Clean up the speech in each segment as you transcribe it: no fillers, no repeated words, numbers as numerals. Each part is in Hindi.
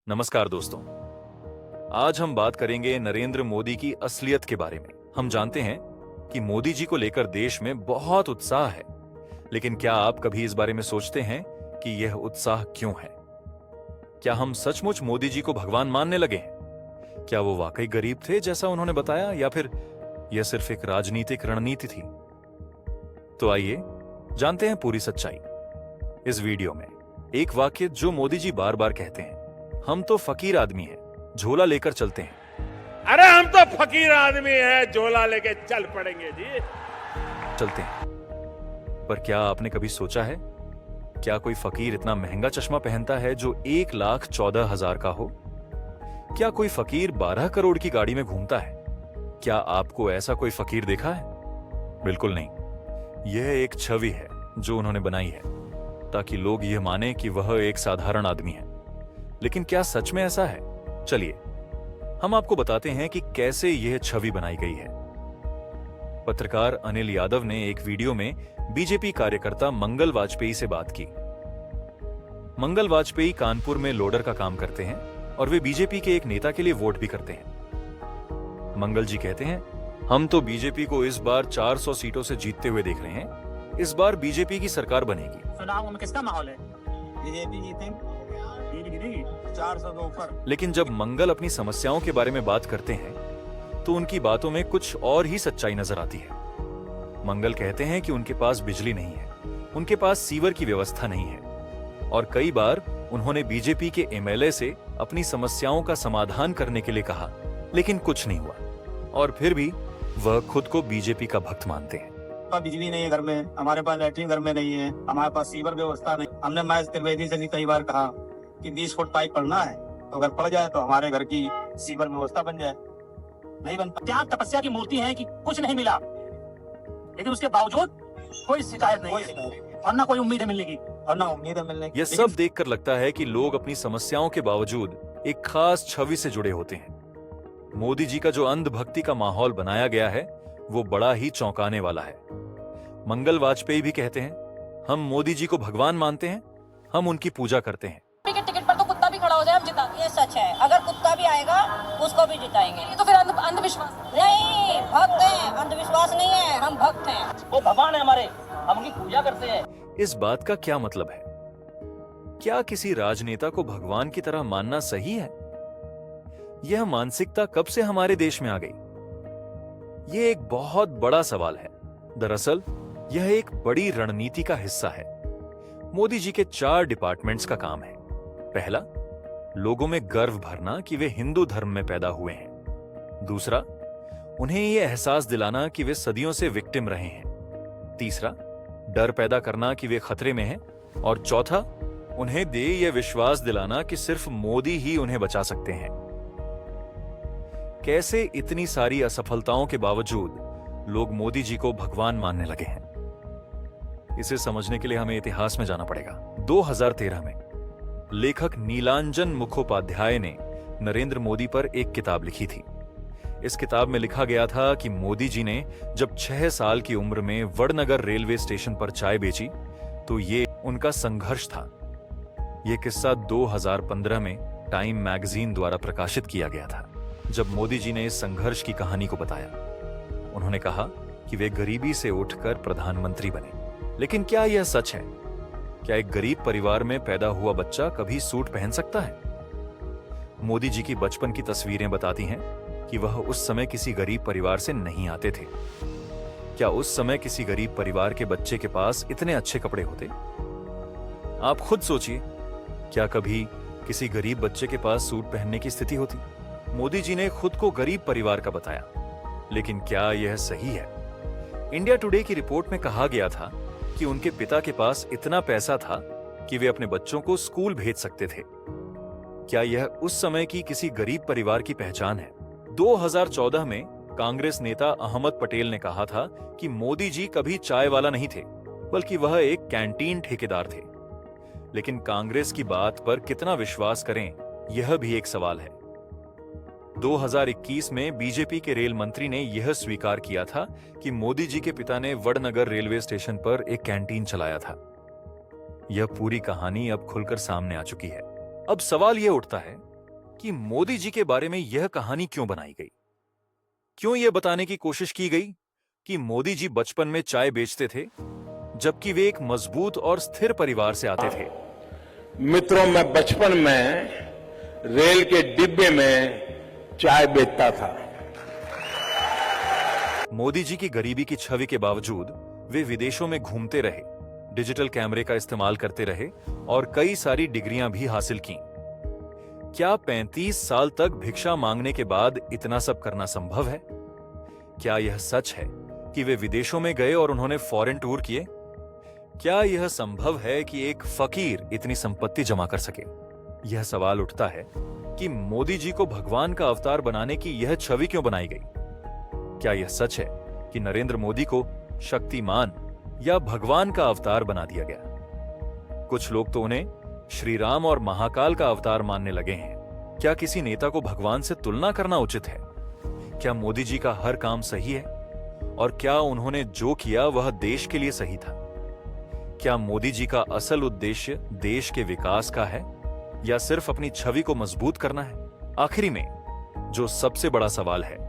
नमस्कार दोस्तों। आज हम बात करेंगे नरेंद्र मोदी की असलियत के बारे में। हम जानते हैं कि मोदी जी को लेकर देश में बहुत उत्साह है, लेकिन क्या आप कभी इस बारे में सोचते हैं कि यह उत्साह क्यों है? क्या हम सचमुच मोदी जी को भगवान मानने लगे हैं? क्या वो वाकई गरीब थे जैसा उन्होंने बताया, या फिर यह सिर्फ एक राजनीतिक रणनीति थी? तो आइए जानते हैं पूरी सच्चाई इस वीडियो में। एक वाक्य जो मोदी जी बार बार कहते हैं, हम तो फकीर आदमी हैं, झोला लेकर चलते हैं। अरे हम तो फकीर आदमी हैं, झोला लेके चल पड़ेंगे जी। चलते हैं। पर क्या आपने कभी सोचा है, क्या कोई फकीर इतना महंगा चश्मा पहनता है जो 1,14,000 का हो? क्या कोई फकीर 12 करोड़ की गाड़ी में घूमता है? क्या आपको ऐसा कोई फकीर देखा है? बिल्कुल नहीं। यह एक छवि है जो उन्होंने बनाई है ताकि लोग यह माने कि वह एक साधारण आदमी है। लेकिन क्या सच में ऐसा है? चलिए हम आपको बताते हैं कि कैसे यह छवि बनाई गई है। पत्रकार अनिल यादव ने एक वीडियो में बीजेपी कार्यकर्ता मंगल वाजपेयी से बात की। मंगल वाजपेयी कानपुर में लोडर का काम करते हैं और वे बीजेपी के एक नेता के लिए वोट भी करते हैं। मंगल जी कहते हैं, हम तो बीजेपी को इस बार 400 सीटों से जीतते हुए देख रहे हैं। इस बार बीजेपी की सरकार बनेगी। चुनाव में किसका माहौल है? बीजेपी जीतेंगे 400 के ऊपर। लेकिन जब मंगल अपनी समस्याओं के बारे में बात करते हैं तो उनकी बातों में कुछ और ही सच्चाई नजर आती है। मंगल कहते हैं कि उनके पास बिजली नहीं है, उनके पास सीवर की व्यवस्था नहीं है, और कई बार उन्होंने बीजेपी के एमएलए से अपनी समस्याओं का समाधान करने के लिए कहा, लेकिन कुछ नहीं हुआ। और फिर भी वह खुद को बीजेपी का भक्त मानते हैं। बिजली नहीं है घर में, हमारे पास लैट्रिन घर में नहीं है, हमारे पास सीवर व्यवस्था नहीं। हमने महेश त्रिवेदी से भी कई बार कहा कि 20 फुट पाइप पड़ना है, तो अगर पड़ जाए तो हमारे घर की सीवर व्यवस्था बन जाए। नहीं बनता। त्याग तपस्या की मूर्ति है कि कुछ नहीं मिला, लेकिन उसके बावजूद कोई शिकायत नहीं है और ना कोई उम्मीद है मिलने की, और ना उम्मीद है मिलने की। यह सब देखकर लगता है कि लोग अपनी समस्याओं के बावजूद एक खास छवि से जुड़े होते हैं। मोदी जी का जो अंधभक्ति का माहौल बनाया गया है वो बड़ा ही चौंकाने वाला है। मंगल वाजपेयी भी कहते हैं, हम मोदी जी को भगवान मानते हैं, हम उनकी पूजा करते हैं। टिकट पर तो कुत्ता भी खड़ा हो जाए हम जिता। ये सच है, अगर कुत्ता भी आएगा उसको भी जिताएंगे। ये तो फिर अंधविश्वास नहीं, भक्त हैं। अंधविश्वास नहीं है, हम भक्त हैं। वो भगवान है हमारे, हम उनकी पूजा करते हैं। इस बात का क्या मतलब है? क्या किसी राजनेता को भगवान की तरह मानना सही है? यह मानसिकता कब से हमारे देश में आ गई? यह एक बहुत बड़ा सवाल है। दरअसल यह एक बड़ी रणनीति का हिस्सा है। मोदी जी के 4 डिपार्टमेंट्स का काम है। पहला, लोगों में गर्व भरना कि वे हिंदू धर्म में पैदा हुए हैं। दूसरा, उन्हें यह एहसास दिलाना कि वे सदियों से विक्टिम रहे हैं। तीसरा, डर पैदा करना कि वे खतरे में हैं। और चौथा, उन्हें यह विश्वास दिलाना कि सिर्फ मोदी ही उन्हें बचा सकते हैं। कैसे इतनी सारी असफलताओं के बावजूद लोग मोदी जी को भगवान मानने लगे हैं? इसे समझने के लिए हमें इतिहास में जाना पड़ेगा। 2013 में लेखक नीलांजन मुखोपाध्याय ने नरेंद्र मोदी पर एक किताब लिखी थी। इस किताब में लिखा गया था कि मोदी जी ने जब 6 साल की उम्र में वडनगर रेलवे स्टेशन पर चाय बेची तो ये उनका संघर्ष था। यह किस्सा 2015 में टाइम मैगजीन द्वारा प्रकाशित किया गया था। जब मोदी जी ने इस संघर्ष की कहानी को बताया, उन्होंने कहा कि वे गरीबी से उठकर प्रधानमंत्री बने। लेकिन क्या यह सच है? क्या एक गरीब परिवार में पैदा हुआ बच्चा कभी सूट पहन सकता है? मोदी जी की बचपन की तस्वीरें बताती हैं कि वह उस समय किसी गरीब परिवार से नहीं आते थे। क्या उस समय किसी गरीब परिवार के बच्चे के पास इतने अच्छे कपड़े होते? आप खुद सोचिए, क्या कभी किसी गरीब बच्चे के पास सूट पहनने की स्थिति होती? मोदी जी ने खुद को गरीब परिवार का बताया, लेकिन क्या यह सही है? इंडिया टुडे की रिपोर्ट में कहा गया था कि उनके पिता के पास इतना पैसा था कि वे अपने बच्चों को स्कूल भेज सकते थे। क्या यह उस समय की किसी गरीब परिवार की पहचान है? 2014 में कांग्रेस नेता अहमद पटेल ने कहा था कि मोदी जी कभी चाय वाला नहीं थे, बल्कि वह एक कैंटीन ठेकेदार थे। लेकिन कांग्रेस की बात पर कितना विश्वास करें, यह भी एक सवाल है। 2021 में बीजेपी के रेल मंत्री ने यह स्वीकार किया था कि मोदी जी के पिता ने वडनगर रेलवे स्टेशन पर एक कैंटीन चलाया था। यह पूरी कहानी अब खुलकर सामने आ चुकी है। अब सवाल यह उठता है कि मोदी जी के बारे में यह कहानी क्यों बनाई गई। क्यों यह बताने की कोशिश की गई कि मोदी जी बचपन में चाय बेचते थे, जबकि वे एक मजबूत और स्थिर परिवार से आते थे। मित्रों, मैं बचपन में रेल के डिब्बे में चाय बेचता था। मोदी जी की गरीबी की छवि के बावजूद वे विदेशों में घूमते रहे, डिजिटल कैमरे का इस्तेमाल करते रहे और कई सारी डिग्रियां भी हासिल की। क्या 35 साल तक भिक्षा मांगने के बाद इतना सब करना संभव है? क्या यह सच है कि वे विदेशों में गए और उन्होंने फॉरेन टूर किए? क्या यह संभव है कि एक फकीर इतनी संपत्ति जमा कर सके? यह सवाल उठता है कि मोदी जी को भगवान का अवतार बनाने की यह छवि क्यों बनाई गई? क्या यह सच है कि नरेंद्र मोदी को शक्तिमान या भगवान का अवतार बना दिया गया? कुछ लोग तो उन्हें श्री राम और महाकाल का अवतार मानने लगे हैं। क्या किसी नेता को भगवान से तुलना करना उचित है? क्या मोदी जी का हर काम सही है? और क्या उन्होंने जो किया वह देश के लिए सही था? क्या मोदी जी का असल उद्देश्य देश के विकास का है या सिर्फ अपनी छवि को मजबूत करना है? आखिरी में जो सबसे बड़ा सवाल है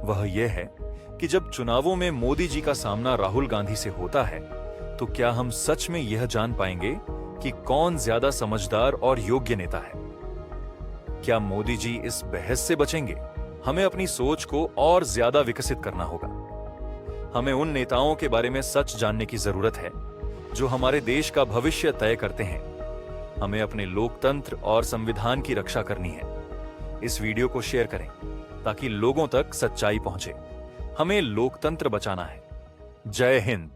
वह यह है कि जब चुनावों में मोदी जी का सामना राहुल गांधी से होता है, तो क्या हम सच में यह जान पाएंगे कि कौन ज्यादा समझदार और योग्य नेता है? क्या मोदी जी इस बहस से बचेंगे? हमें अपनी सोच को और ज्यादा विकसित करना होगा। हमें उन नेताओं के बारे में सच जानने की जरूरत है जो हमारे देश का भविष्य तय करते हैं। हमें अपने लोकतंत्र और संविधान की रक्षा करनी है। इस वीडियो को शेयर करें ताकि लोगों तक सच्चाई पहुंचे। हमें लोकतंत्र बचाना है। जय हिंद।